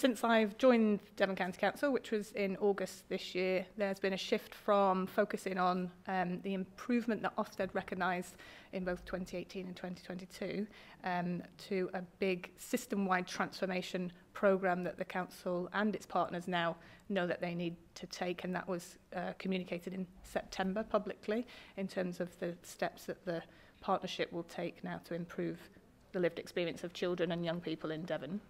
Since I've joined Devon County Council, which was in August this year, there's been a shift from focusing on the improvement that Ofsted recognised in both 2018 and 2022 to a big system-wide transformation programme that the council and its partners now know that they need to take, and that was communicated in September publicly in terms of the steps that the partnership will take now to improve the lived experience of children and young people in Devon.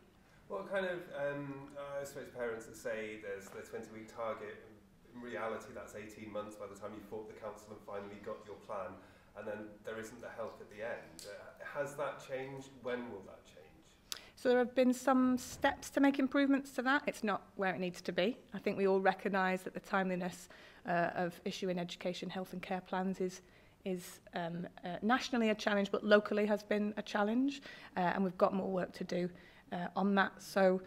What kind of, I suppose parents that say there's the 20-week target, in reality that's 18 months by the time you fought the council and finally got your plan, and then there isn't the help at the end. Has that changed? When will that change? So there have been some steps to make improvements to that. It's not where it needs to be. I think we all recognise that the timeliness of issuing education, health and care plans is nationally a challenge, but locally has been a challenge, and we've got more work to do on that. So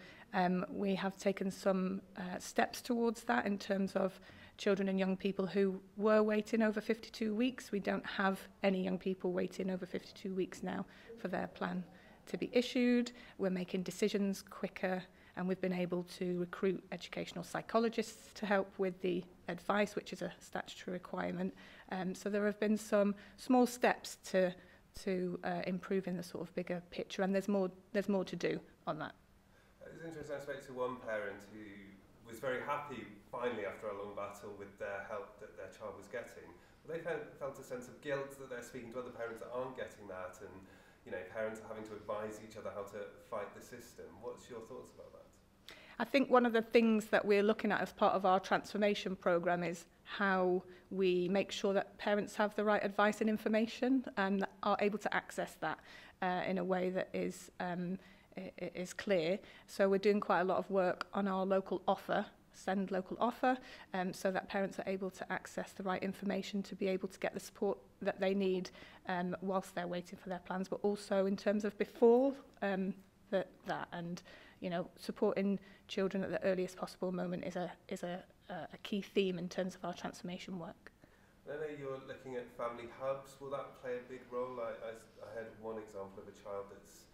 we have taken some steps towards that in terms of children and young people who were waiting over 52 weeks. We don't have any young people waiting over 52 weeks now for their plan to be issued. We're making decisions quicker, and we've been able to recruit educational psychologists to help with the advice, which is a statutory requirement. So there have been some small steps to improving the sort of bigger picture, and there's more to do on that. It's interesting, I spoke to one parent who was very happy finally after a long battle with their help that their child was getting. But they felt a sense of guilt that they're speaking to other parents that aren't getting that, and parents are having to advise each other how to fight the system. What's your thoughts about that? I think one of the things that we're looking at as part of our transformation programme is how we make sure that parents have the right advice and information and are able to access that in a way that is clear. So we're doing quite a lot of work on our local offer, send local offer, so that parents are able to access the right information to be able to get the support that they need whilst they're waiting for their plans, but also in terms of before that, and supporting children at the earliest possible moment is a key theme in terms of our transformation work. I know you're looking at family hubs. Will that play a big role? I heard one example of a child that's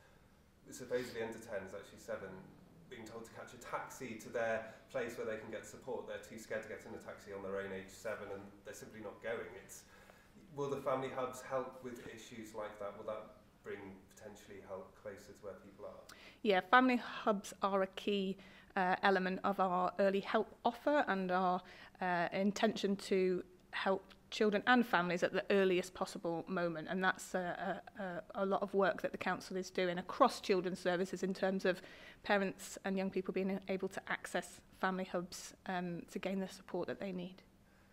supposedly under 10, is actually 7, being told to catch a taxi to their place where they can get support. They're too scared to get in a taxi on their own, age 7, and they're simply not going. Will the family hubs help with issues like that? Will that bring potentially help closer to where people are? Yeah, family hubs are a key element of our early help offer and our intention to help children and families at the earliest possible moment, and that's a lot of work that the council is doing across children's services in terms of parents and young people being able to access family hubs to gain the support that they need.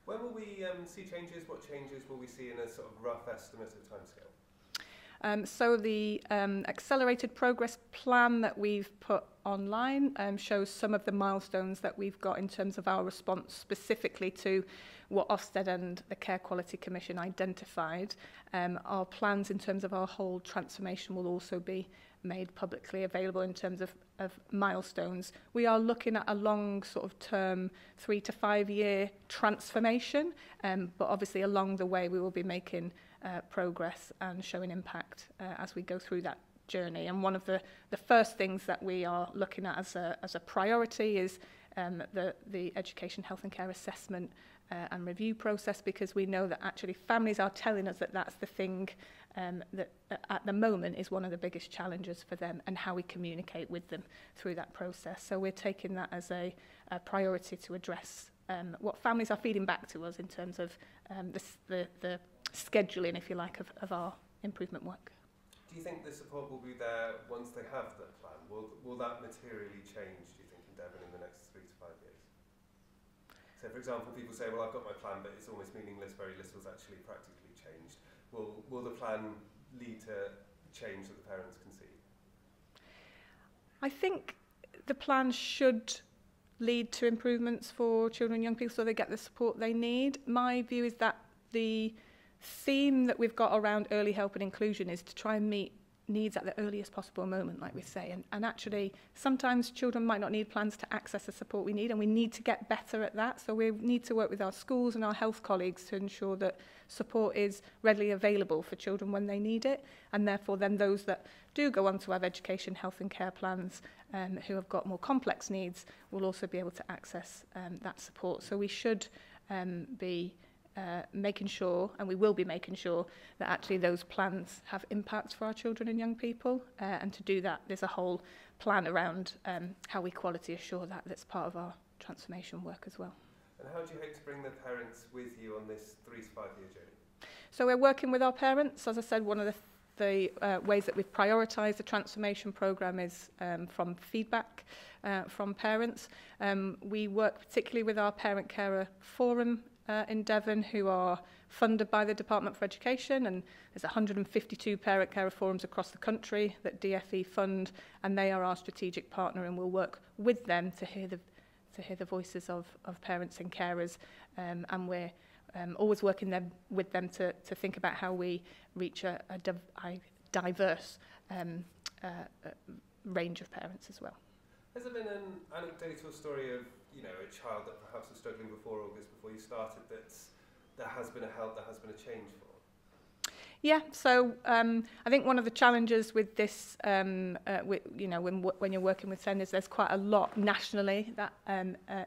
When will we see changes? What changes will we see in a sort of rough estimate of timescale? So the accelerated progress plan that we've put online shows some of the milestones that we've got in terms of our response specifically to what Ofsted and the Care Quality Commission identified. Our plans in terms of our whole transformation will also be made publicly available in terms of milestones. We are looking at a long sort of term 3 to 5 year transformation, but obviously along the way we will be making progress and showing impact as we go through that journey. And one of the first things that we are looking at as a priority is the education, health and care assessment and review process, because we know that actually families are telling us that that's the thing that at the moment is one of the biggest challenges for them, and how we communicate with them through that process. So we're taking that as a priority to address what families are feeding back to us in terms of the scheduling, if you like, of our improvement work. Do you think the support will be there once they have the plan? Will that materially change, do you think, in Devon in the next 3 to 5 years? So, for example, people say, well, I've got my plan, but it's almost meaningless, very little has actually practically changed. Will the plan lead to change that the parents can see? I think the plan should lead to improvements for children and young people so they get the support they need. My view is that the theme that we've got around early help and inclusion is to try and meet needs at the earliest possible moment, like we say. And actually, sometimes children might not need plans to access the support we need, and we need to get better at that. So we need to work with our schools and our health colleagues to ensure that support is readily available for children when they need it, and therefore then those that do go on to have education, health and care plans who have got more complex needs will also be able to access that support. So we should be making sure, and we will be making sure, that actually those plans have impact for our children and young people. And to do that, there's a whole plan around how we quality assure that that's part of our transformation work as well. And how do you hope to bring the parents with you on this 3 to 5 year journey? So we're working with our parents. As I said, one of the ways that we've prioritised the transformation programme is from feedback from parents. We work particularly with our Parent Carer Forum in Devon, who are funded by the Department for Education, and there's 152 parent carer forums across the country that DFE fund, and they are our strategic partner, and we'll work with them to hear the voices of parents and carers, and we're always working with them to think about how we reach a diverse range of parents as well. Has there been an anecdotal story of, you know, a child that perhaps was struggling before August, before you started, that there has been a help, there has been a change for? Yeah, so I think one of the challenges with this, when you're working with SEND, is there's quite a lot nationally that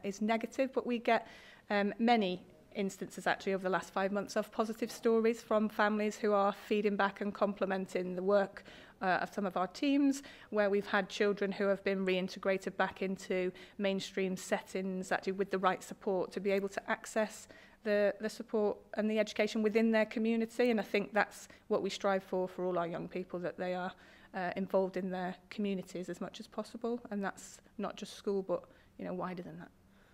is negative, but we get many instances actually over the last 5 months of positive stories from families who are feeding back and complementing the work of some of our teams, where we've had children who have been reintegrated back into mainstream settings, actually with the right support to be able to access the support and the education within their community. And I think that's what we strive for all our young people, that they are involved in their communities as much as possible. And that's not just school, but wider than that.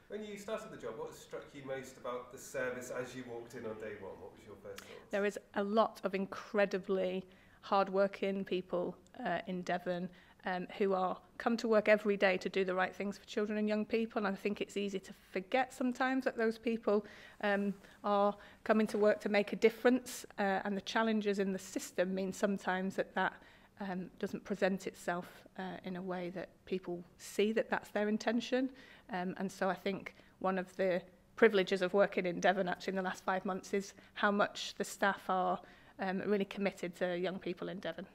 When you started the job, what struck you most about the service as you walked in on day one? What was your first thoughts? There is a lot of incredibly hard-working people in Devon who are come to work every day to do the right things for children and young people. And I think it's easy to forget sometimes that those people are coming to work to make a difference. And the challenges in the system mean sometimes that doesn't present itself in a way that people see that that's their intention. And so I think one of the privileges of working in Devon actually in the last 5 months is how much the staff are really committed to young people in Devon.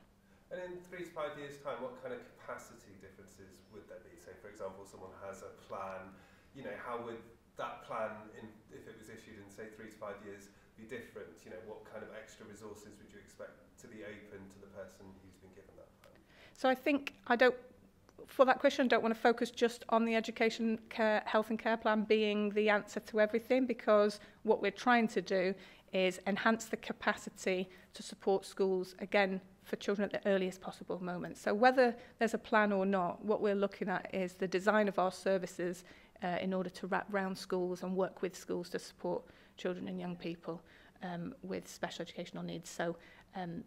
And in 3 to 5 years' time, what kind of capacity differences would there be? Say, for example, someone has a plan, how would that plan, if it was issued in, say, 3 to 5 years, be different? What kind of extra resources would you expect to be open to the person who's been given that plan? So I think for that question, I don't want to focus just on the education, care, health and care plan being the answer to everything, because what we're trying to do is enhance the capacity to support schools, again, for children at the earliest possible moment. So whether there's a plan or not, what we're looking at is the design of our services in order to wrap round schools and work with schools to support children and young people with special educational needs. So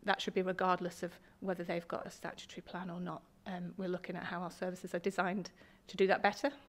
that should be regardless of whether they've got a statutory plan or not. We're looking at how our services are designed to do that better